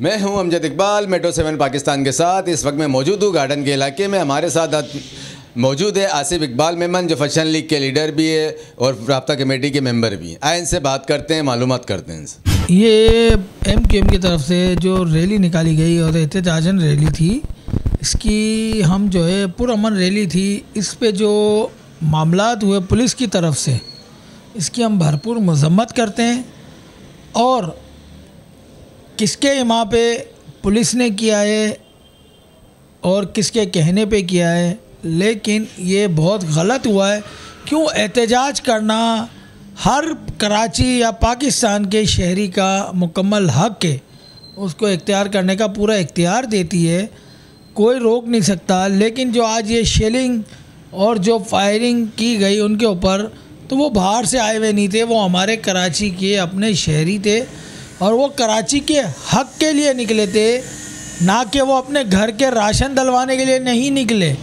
मैं हूं अमजद इकबाल, मेट्रो 7 पाकिस्तान के साथ। इस वक्त मैं मौजूद हूं गार्डन के इलाके में। हमारे साथ मौजूद है आसिफ इकबाल मेमन, जो फैशन लीग के लीडर भी है और राब्ता कमेटी के मेंबर भी हैं। आए इनसे बात करते हैं, मालूमात करते हैं इनसे। ये MQM की तरफ से जो रैली निकाली गई और एहतजाजन रैली थी, इसकी हम जो है पुरअमन रैली थी, इस पे जो मामलात हुए पुलिस की तरफ से, इसकी हम भरपूर मजम्मत करते हैं। और किसके इमा पे पुलिस ने किया है और किसके कहने पे किया है, लेकिन ये बहुत गलत हुआ है। क्यों एहतजाज करना हर कराची या पाकिस्तान के शहरी का मुकम्मल हक़ है, उसको इख्तियार करने का पूरा इख्तियार देती है, कोई रोक नहीं सकता। लेकिन जो आज ये शेलिंग और जो फायरिंग की गई उनके ऊपर, तो वो बाहर से आए हुए नहीं थे, वो हमारे कराची के अपने शहरी थे और वो कराची के हक़ के लिए निकले थे, ना कि वो अपने घर के राशन डलवाने के लिए नहीं निकले।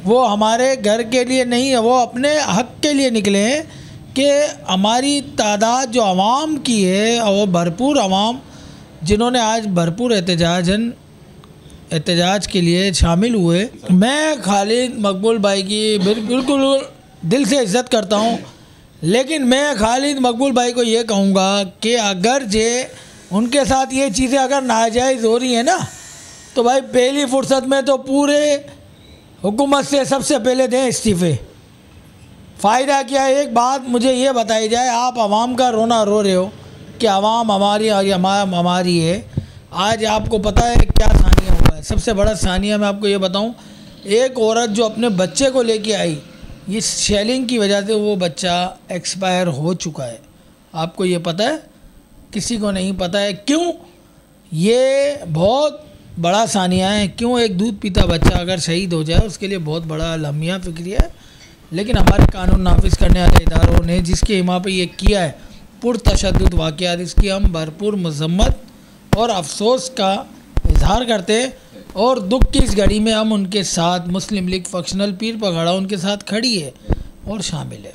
वो हमारे घर के लिए नहीं है, वो अपने हक़ के लिए निकले हैं कि हमारी तादाद जो आवाम की है, और वो भरपूर आवाम जिन्होंने आज भरपूर एहतजाज के लिए शामिल हुए। मैं खालिद मकबूल भाई की बिल्कुल दिल से इज़्ज़त करता हूँ, लेकिन मैं खालिद मकबूल भाई को ये कहूँगा कि अगर जे उनके साथ ये चीज़ें अगर नाजायज़ हो रही हैं ना, तो भाई पहली फुर्सत में तो पूरे हुकूमत से सबसे पहले दें इस्तीफ़े। फ़ायदा क्या है? एक बात मुझे ये बताई जाए, आप आवाम का रोना रो रहे हो कि आवाम हमारी और हमारी है। आज आपको पता है क्या सानिया हुआ है? सबसे बड़ा सानिया मैं आपको ये बताऊं, एक औरत जो अपने बच्चे को लेके आई, ये शेलिंग की वजह से वो बच्चा एक्सपायर हो चुका है। आपको ये पता है? किसी को नहीं पता है। क्यों? ये बहुत बड़ा सानिया है। क्यों? एक दूध पीता बच्चा अगर शहीद हो जाए, उसके लिए बहुत बड़ा लम्हा फिक्रिया है। लेकिन हमारे कानून नाफिज करने वाले इदारों ने जिसके इमा पे ये किया है पुरतशद्दुद वाक़यात, इसकी हम भरपूर मज़म्मत और अफसोस का इजहार करते हैं। और दुख की इस घड़ी में हम उनके साथ, मुस्लिम लीग फंक्शनल पीर पगड़ा उनके साथ खड़ी है और शामिल है।